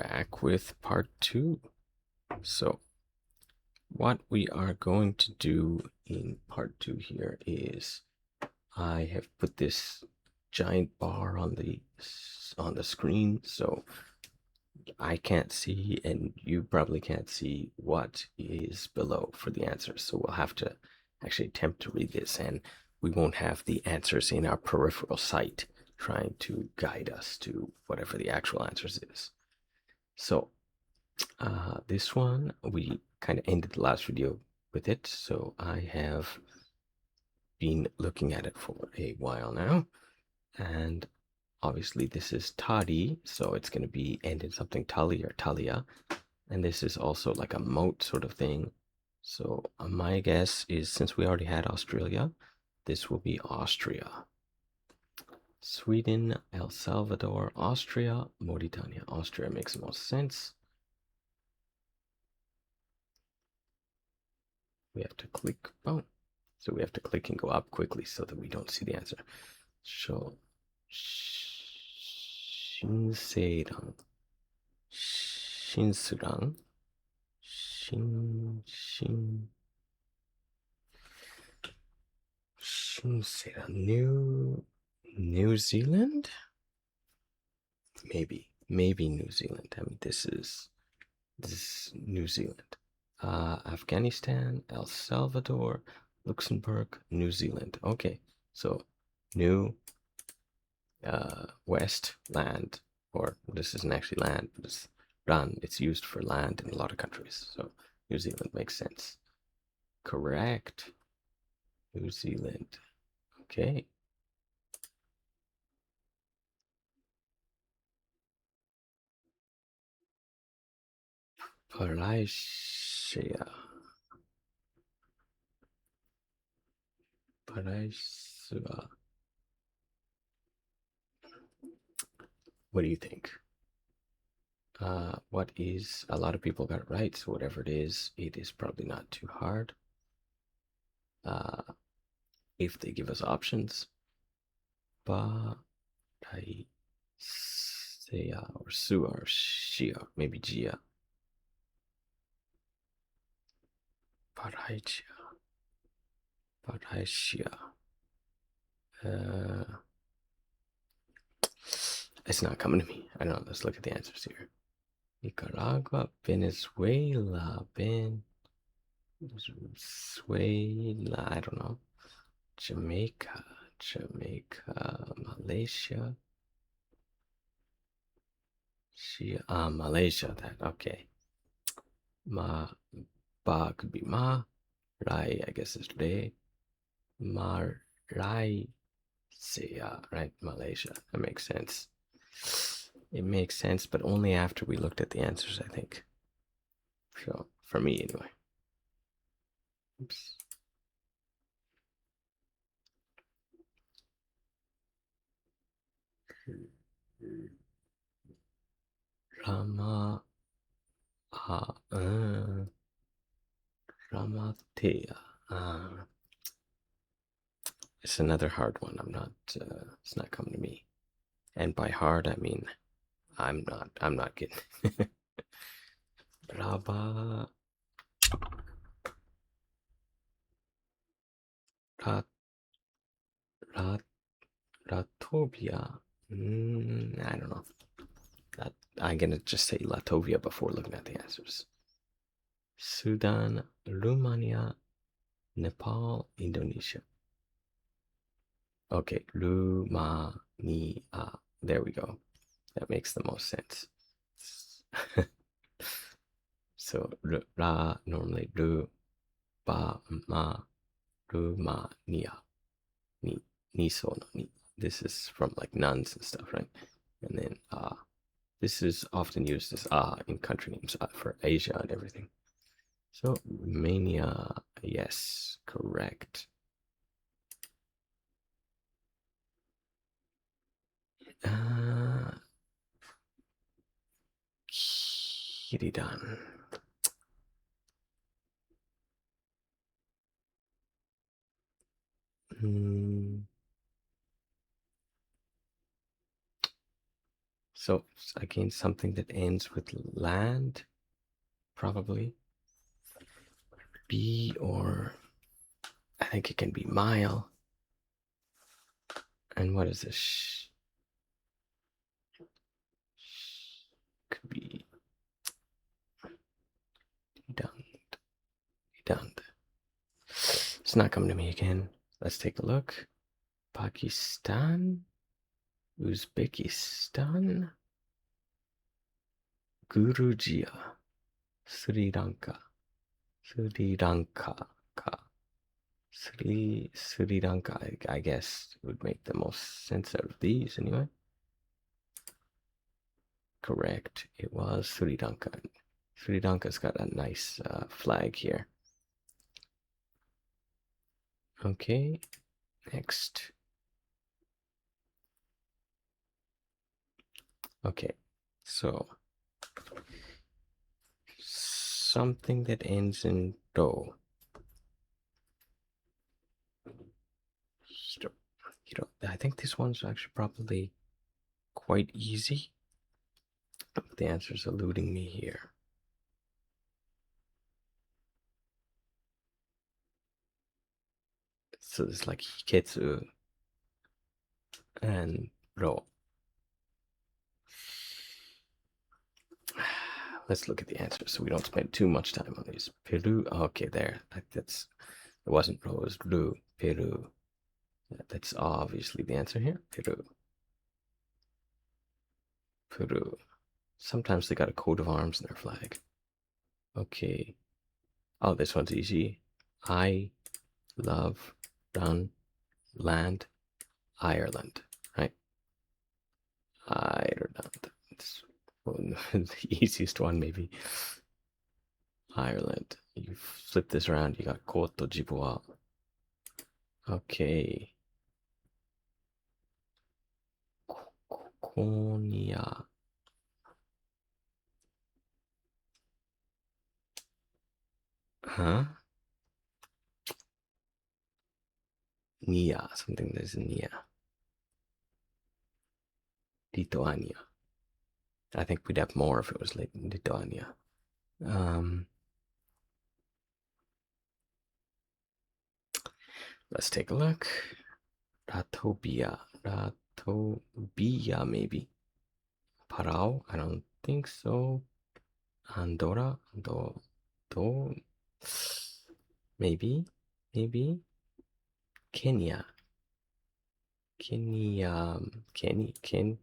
back with part 2. So what we are going to do in part 2 here is I have put this giant bar on the screen, so I can't see and you probably can't see what is below for the answers. So we'll have to actually attempt to read this, and we won't have the answers in our peripheral sight trying to guide us to whatever the actual answers is. So this one, we kind of ended the last video with it, so I have been looking at it for a while now, and obviously this is Tadi, so it's going to be ended something Tali or Talia, and this is also like a moat sort of thing. So my guess is, since we already had Australia, this will be Austria. Sweden, El Salvador, Austria, Mauritania. Austria makes the most sense. We have to click, oh, so we have to click and go up quickly so that we don't see the answer. So, Shinseirang, Shinsurang, Shinseirang, New Zealand? Maybe New Zealand. I mean, this is New Zealand. Afghanistan, El Salvador, Luxembourg, New Zealand. Okay, so New West land, or this isn't actually land, but it's run. It's used for land in a lot of countries. So New Zealand makes sense. Correct. New Zealand. Okay. Malaysia. Malaysia. What do you think? What is, a lot of people got it right, so whatever it is probably not too hard. If they give us options. Ba, Dai, Seya, or Sua, or Shia, maybe Jia. Paraichia. Paraichia. It's not coming to me. I don't know. Let's look at the answers here. Nicaragua, Venezuela, Venezuela, I don't know. Jamaica, Malaysia. Malaysia, that, okay. Ba could be Ma. Rai, I guess, is Re. Rai, right? Malaysia. That makes sense. It makes sense, but only after we looked at the answers, I think. So, for me, anyway. Oops. Rama, Ramatea. It's another hard one. It's not coming to me. And by hard, I mean, I'm not getting. Raba, Rat, Rat, Ratobia. I don't know. I'm gonna just say Latvia before looking at the answers. Sudan, Romania, Nepal, Indonesia. Okay, Romania. There we go. That makes the most sense. So Ra, normally Ru, Ba, Ma, Romania. Ni, so no ni. This is from like nuns and stuff, right? And then this is often used as in country names for Asia and everything. So Romania, yes, correct. Kiridan. So again, something that ends with land, probably. B, or I think it can be mile. And what is this? Could be done. Done. It's not coming to me again. Let's take a look. Pakistan, Uzbekistan, Georgia, Sri Lanka, Sri Lanka, Sri Lanka. I guess would make the most sense out of these anyway. Correct. It was Sri Lanka. Sri Lanka's got a nice flag here. Okay, next. Okay, so something that ends in do. I think this one's actually probably quite easy. The answer's eluding me here. So it's like hiketsu and ro. Let's look at the answers so we don't spend too much time on these. Peru. Okay, there. That's it wasn't ro, it was ru. Peru. That's obviously the answer here. Peru. Peru. Sometimes they got a coat of arms in their flag. Okay. Oh, this one's easy. I love done land Ireland. Right? Ireland. It's the easiest one, maybe. Ireland. You flip this around, you got Koto Jiboa. Okay. Konya. Huh? Nia. Something that's Nia. Lithuania. I think we'd have more if it was like Lithuania. Let's take a look. Ratobia. Ratobia, maybe. Palau? I don't think so. Andorra? Do. Maybe. Maybe. Kenya. Kenya. Ken.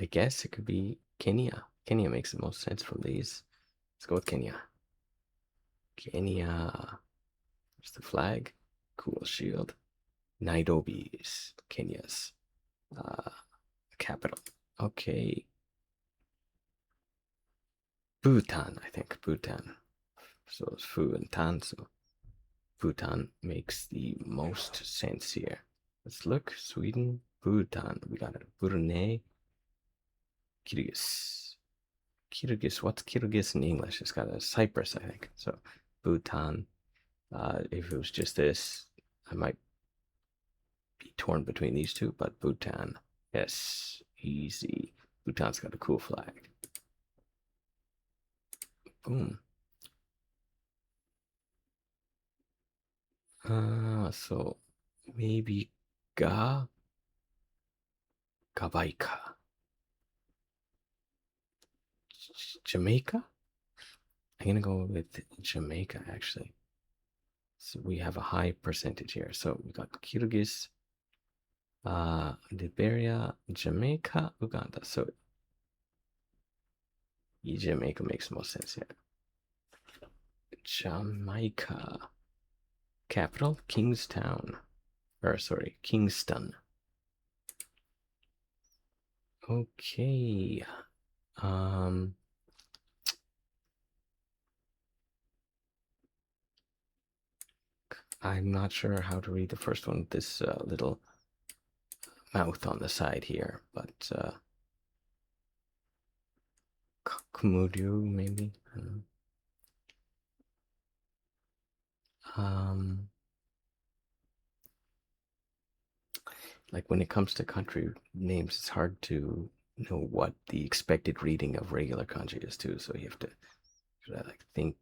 I guess it could be Kenya. Kenya makes the most sense from these. Let's go with Kenya. Kenya. There's the flag. Cool shield. Nairobi is Kenya's capital. Okay. Bhutan, I think. Bhutan. So it's Fu and Tan, so Bhutan makes the most sense here. Let's look. Sweden, Bhutan. We got it. Brunei, Kyrgyz. Kyrgyz. What's Kyrgyz in English? It's got a Cyprus, I think. So Bhutan. If it was just this, I might be torn between these two, but Bhutan. Yes, easy. Bhutan's got a cool flag. Boom. So maybe Gabaika. Jamaica? I'm gonna go with Jamaica actually. So we have a high percentage here. So we got Kyrgyz, Liberia, Jamaica, Uganda. So Jamaica makes most sense here. Jamaica. Capital, Kingstown. Or sorry, Kingston. Okay. I'm not sure how to read the first one with this little mouth on the side here, but Kumudyu maybe. Like when it comes to country names, it's hard to know what the expected reading of regular kanji is too. So you have to like think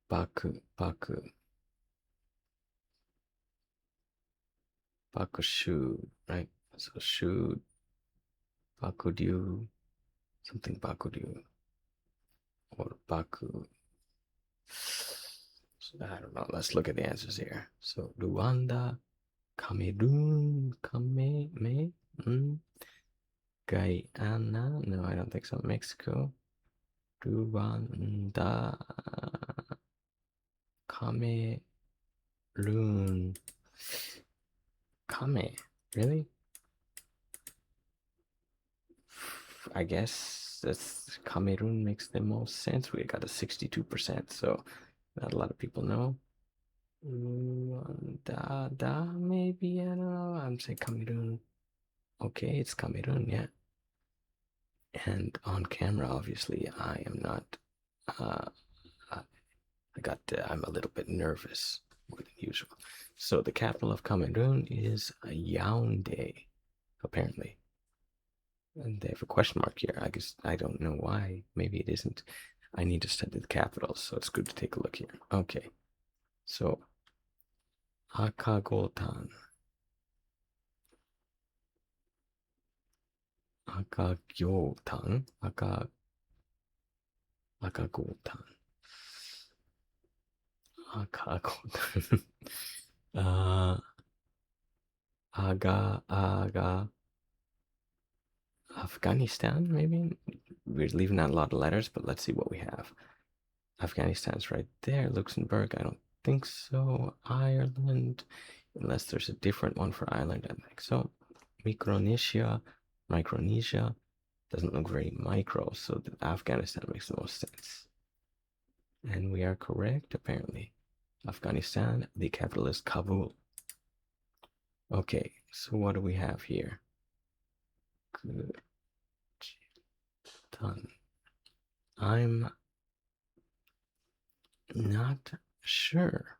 baku bakushu, right? So shu bakudyu, something bakudyu or baku. I don't know. Let's look at the answers here. So Rwanda, Cameroon, Kame, Guyana. No, I don't think so. Mexico, Rwanda, Cameroon, Kame. Really? I guess that's Cameroon makes the most sense. We got a 62%, so not a lot of people know. Da, maybe, I don't know. I'm saying Cameroon. Okay, it's Cameroon, yeah. And on camera, obviously, I am not. Uh, I'm a little bit nervous more than usual. So the capital of Cameroon is Yaoundé, apparently. And they have a question mark here. I guess I don't know why. Maybe it isn't. I need to study the capitals, so it's good to take a look here. Okay, so Akagotan, Akagyotan, Akagotan, Akagotan, uh, Aga, Afghanistan, maybe? We're leaving out a lot of letters, but let's see what we have. Afghanistan's right there. Luxembourg, I don't think so. Ireland, unless there's a different one for Ireland, I think so. Micronesia, doesn't look very micro, so Afghanistan makes the most sense. And we are correct, apparently. Afghanistan, the capital is Kabul. Okay, so what do we have here? Good. Done. I'm not sure.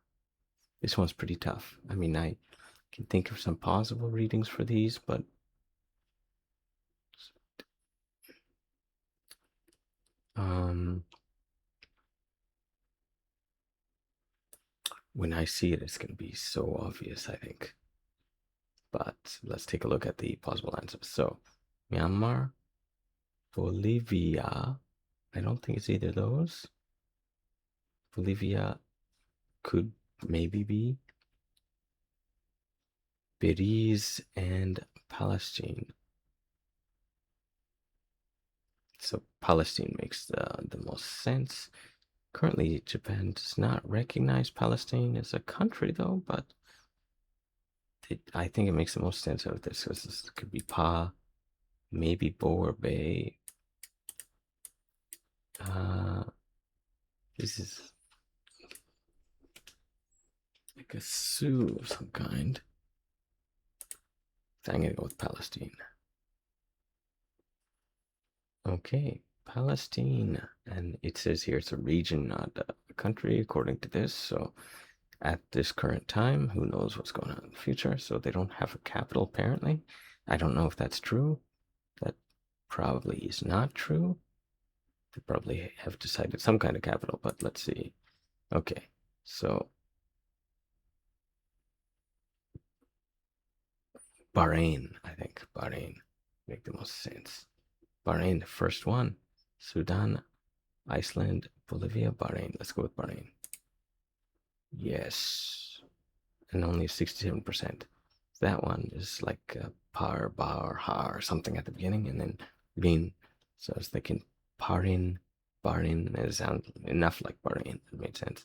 This one's pretty tough. I mean, I can think of some possible readings for these, but when I see it, it's going to be so obvious, I think. But let's take a look at the possible answers. So, Myanmar, Bolivia. I don't think it's either of those. Bolivia could maybe be. Belize and Palestine. So Palestine makes the most sense. Currently, Japan does not recognize Palestine as a country, though, but I think it makes the most sense out of this because this could be Pa, maybe Bo or Bay. This is like a Sioux of some kind. So I'm going to go with Palestine. Okay, Palestine. And it says here it's a region, not a country, according to this. So at this current time, who knows what's going on in the future? So they don't have a capital, apparently. I don't know if that's true. That probably is not true. They probably have decided some kind of capital, but let's see. Okay, so Bahrain, I think. Bahrain make the most sense. Bahrain, the first one. Sudan, Iceland, Bolivia, Bahrain. Let's go with Bahrain. Yes. And only 67%. That one is like par, bar, har, something at the beginning, and then rin. So I was thinking parin, Bahrain. It sounds enough like Bahrain. It made sense.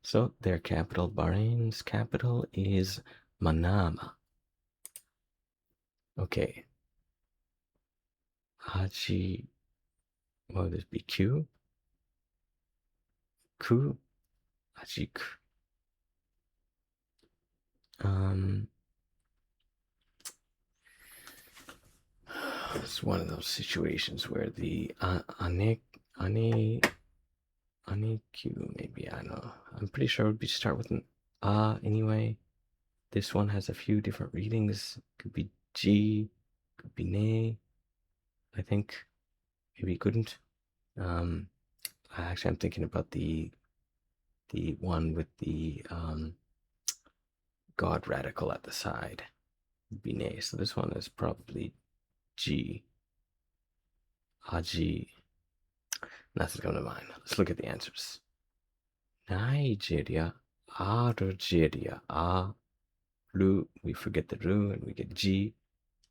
So their capital, Bahrain's capital is Manama. Okay. Haji, what would this be? Q? Ku? Hajik. It's one of those situations where the ane Q, maybe, I don't know. I'm pretty sure it would be start with an anyway. This one has a few different readings. Could be G, could be ne. I think maybe it couldn't. Actually, I'm thinking about the one with the God radical at the side. Be ne. So this one is probably G. G. Nothing's coming to mind. Let's look at the answers. Nigeria, Algeria, Ru. We forget the Ru and we get G.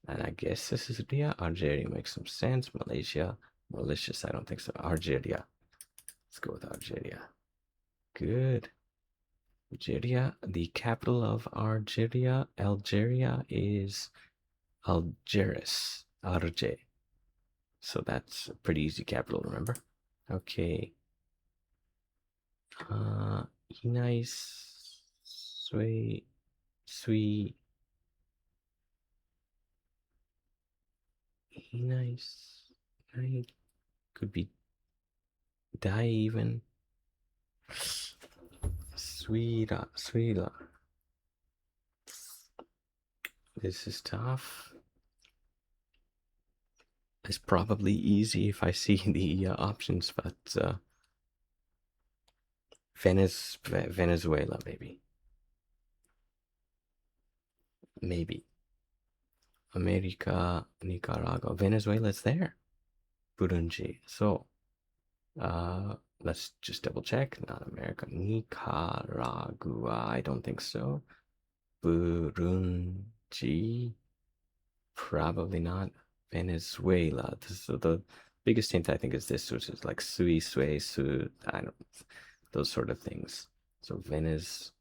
And I guess this is Ria. Algeria makes some sense. Malaysia, malicious. I don't think so. Algeria. Let's go with Algeria. Good. Algeria. The capital of Algeria is Algiers. Alger. So that's a pretty easy capital, remember? Okay. Nice. Sweet. Sweet. Nice. Nice. Could be die even. Sweeter. Sweeter. This is tough. It's probably easy if I see the options, but Venezuela, maybe. Maybe. America, Nicaragua. Venezuela's there. Burundi. So, let's just double check. Not America. Nicaragua. I don't think so. Burundi. Probably not. Venezuela. So the biggest hint I think is this, which is like sui, sui, su. I don't. Those sort of things. So Venice.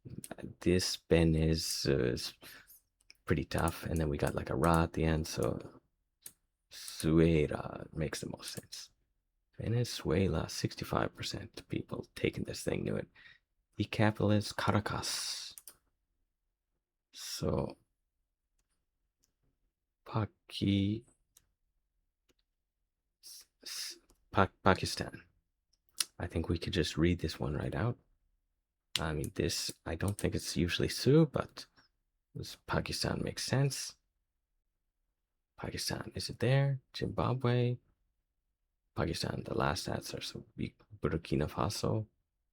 This Venice is pretty tough, and then we got like a ra at the end. So Suera makes the most sense. Venezuela, 65% people taking this thing knew it. The capital is Caracas. So Pakistan. I think we could just read this one right out. I mean, this, I don't think it's usually Su, but this Pakistan makes sense. Pakistan, is it there? Zimbabwe. Pakistan, the last answer. So Burkina Faso.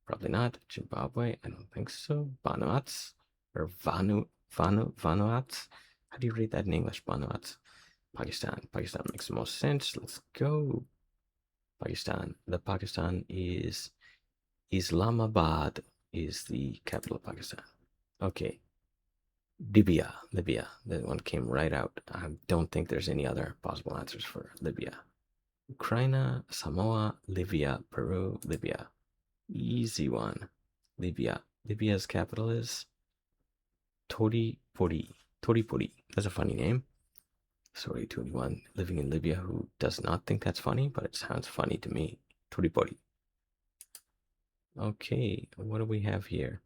Probably not. Zimbabwe, I don't think so. Vanuatu or Vanuatu. How do you read that in English? Vanuatu. Pakistan. Pakistan makes the most sense. Let's go. Pakistan. The Pakistan is Islamabad is the capital of Pakistan. Okay. Libya. That one came right out. I don't think there's any other possible answers for Libya. Ukraine, Samoa, Libya, Peru, Libya. Easy one. Libya. Libya's capital is Tripoli. Tripoli. That's a funny name. Sorry to anyone living in Libya who does not think that's funny, but it sounds funny to me. Tripoli. Okay, what do we have here?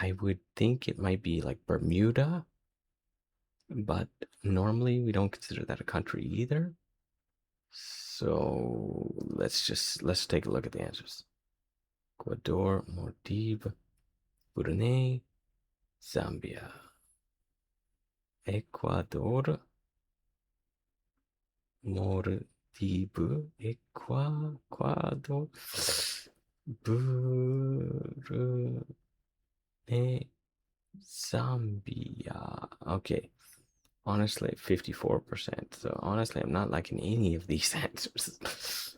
I would think it might be like Bermuda, but normally we don't consider that a country either. So let's take a look at the answers. Ecuador, Maldives, Brunei, Zambia. Ecuador, Maldives, Ecuador, Brunei, Zambia. Okay. Honestly, 54%. So honestly, I'm not liking any of these answers.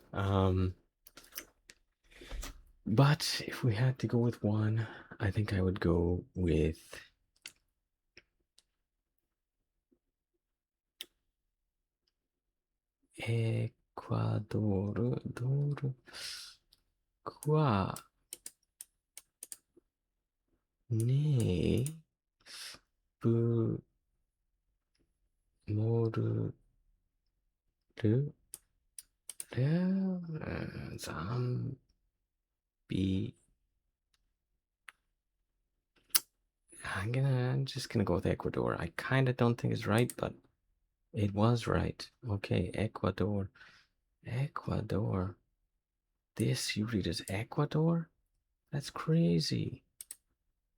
But if we had to go with one, I think I would go with Ecuador. Qua. Ne. Bu. Moru. Zambi. I'm just gonna go with Ecuador. I kind of don't think it's right, but it was right. Okay, Ecuador. This you read as Ecuador? That's crazy.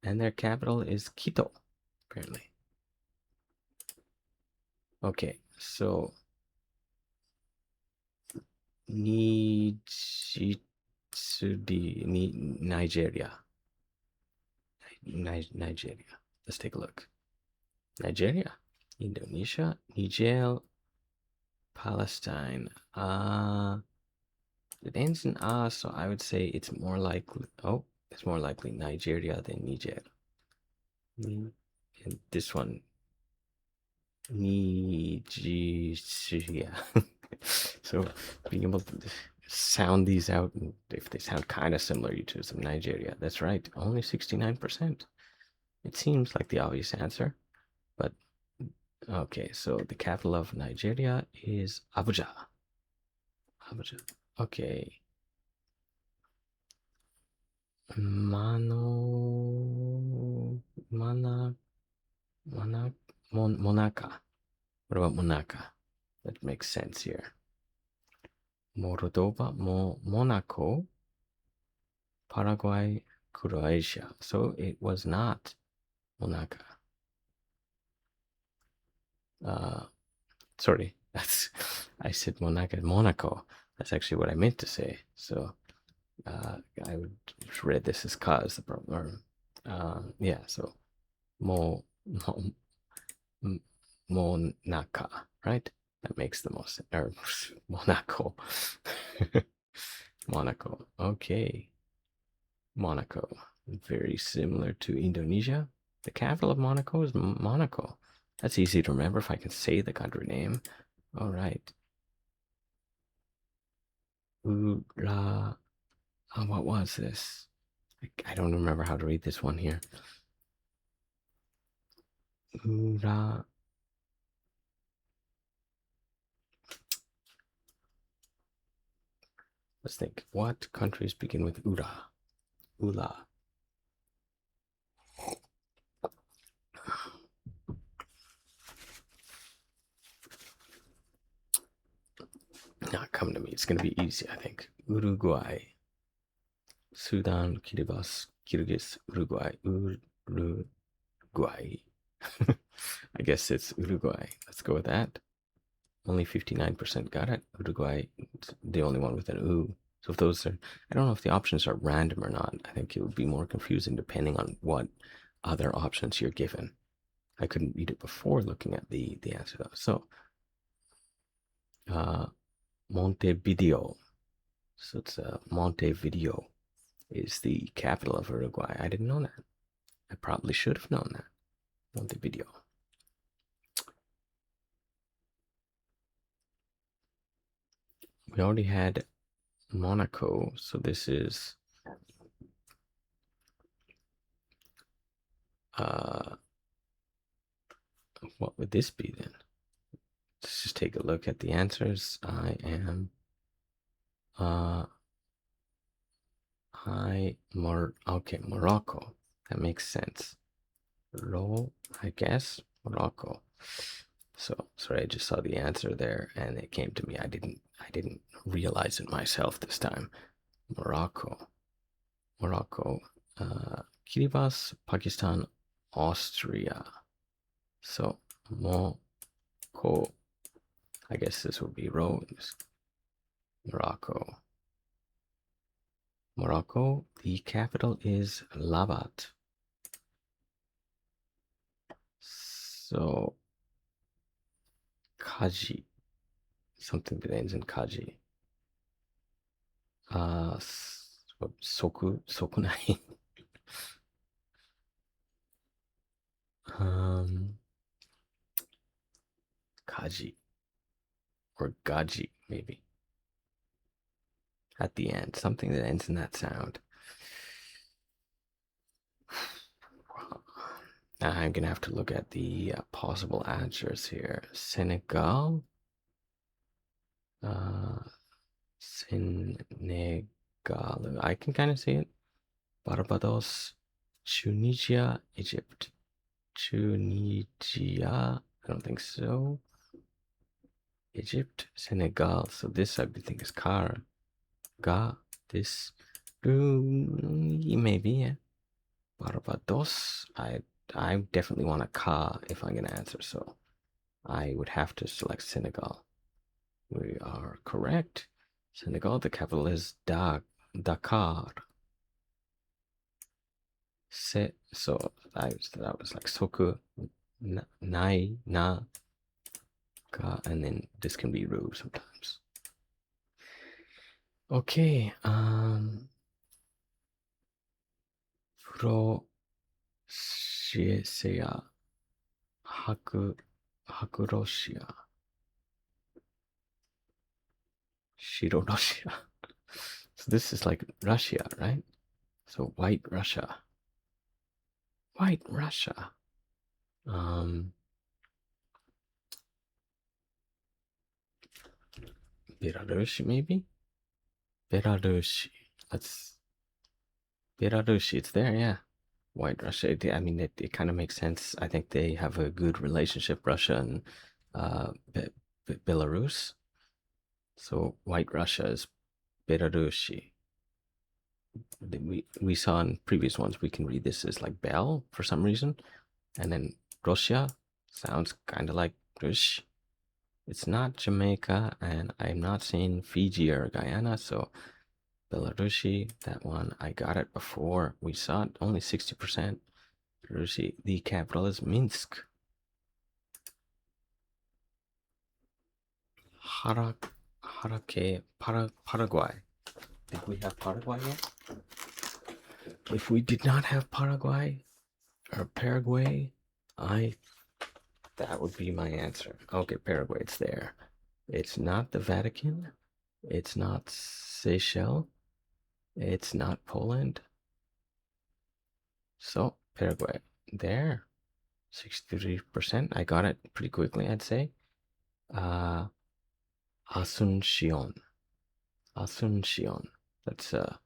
And their capital is Quito, apparently. Okay, so Nigeria. Nigeria. Let's take a look. Nigeria, Indonesia, Niger, Palestine. It ends in so I would say it's more likely. Oh, it's more likely Nigeria than Niger. And this one, Nigeria. So being able to sound these out, if they sound kind of similar, you choose some Nigeria. That's right, only 69%. It seems like the obvious answer, but okay. So the capital of Nigeria is Abuja. Abuja. Okay. Mana, Monaca. What about Monaca? That makes sense here. Monaco, Paraguay, Croatia. So it was not Monaca. Sorry, I said Monaco. That's actually what I meant to say. So I would read this as "ka" is the problem. Yeah, so mo, Monaca, right? That makes the most sense. Or Monaco. Monaco. Okay. Monaco. Very similar to Indonesia. The capital of Monaco is Monaco. That's easy to remember if I can say the country name. All right. Ura. Oh, what was this? I don't remember how to read this one here. Ura. Let's think. What countries begin with Ura? Ula. Not come to me. It's going to be easy, I think. Uruguay. Sudan, Kiribati, Kyrgyz, Uruguay. Uruguay. I guess it's Uruguay. Let's go with that. Only 59% got it. Uruguay, the only one with an U. So if those are, I don't know if the options are random or not. I think it would be more confusing depending on what other options you're given. I couldn't read it before looking at the answer though. So, Montevideo. So it's Montevideo is the capital of Uruguay. I didn't know that. I probably should have known that. Montevideo. We already had Monaco, so this is what would this be then? Let's just take a look at the answers. I am okay, Morocco. That makes sense. I guess Morocco. So sorry, I just saw the answer there and it came to me. I didn't realize it myself this time. Morocco. Kiribati, Pakistan, Austria. So Morocco. I guess this would be Rose. Morocco, the capital is Rabat. So, Kaji, something that ends in Kaji. Sokunai. Kaji or Gaji, maybe. At the end, something that ends in that sound. I'm gonna have to look at the possible answers here. Senegal, Senegal. I can kind of see it. Barbados, Tunisia, Egypt. Tunisia, I don't think so. Egypt, Senegal. So this I think is Ga. this maybe, yeah. Barbados. I definitely want a ka if I'm gonna answer, so I would have to select Senegal. We are correct. Senegal, the capital is Dakar. So that was like soku nai na ka, and then this can be ru sometimes. Okay, furo shia hakuroshia shiroroshia. So this is like Russia, right? So White Russia. White Russia. Belarusi maybe? Belarusi. That's Belarusi. It's there, yeah. White Russia. I mean, it kind of makes sense. I think they have a good relationship, Russia and Belarus. So White Russia is Belarusi. We saw in previous ones we can read this as like Bell for some reason, and then Russia sounds kind of like Rush. It's not Jamaica, and I'm not saying Fiji or Guyana, so Belarusi, that one, I got it before. We saw it, only 60%. Belarusi, the capital is Minsk. Paraguay. Did we have Paraguay yet? If we did not have Paraguay or Paraguay, that would be my answer. Okay, Paraguay, it's there. It's not the Vatican. It's not Seychelles. It's not Poland. So, Paraguay, there. 63%. I got it pretty quickly, I'd say. Asuncion. Asuncion. That's a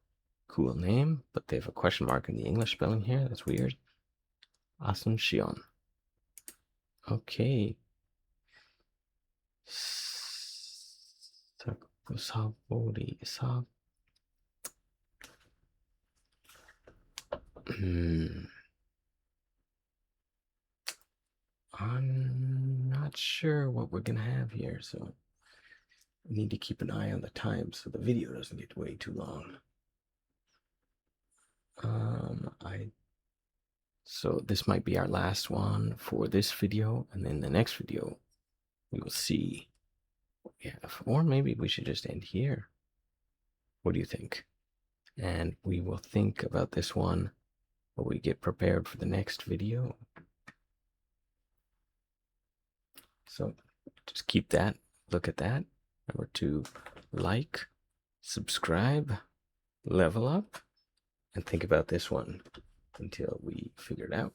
cool name, but they have a question mark in the English spelling here. That's weird. Asuncion. Okay. I'm not sure what we're gonna have here, so I need to keep an eye on the time so the video doesn't get way too long. So this might be our last one for this video, and then the next video we will see what we have, or maybe we should just end here. What do you think? And we will think about this one while we get prepared for the next video. So just keep that, look at that. Remember to like, subscribe, level up, and think about this one until we figure it out.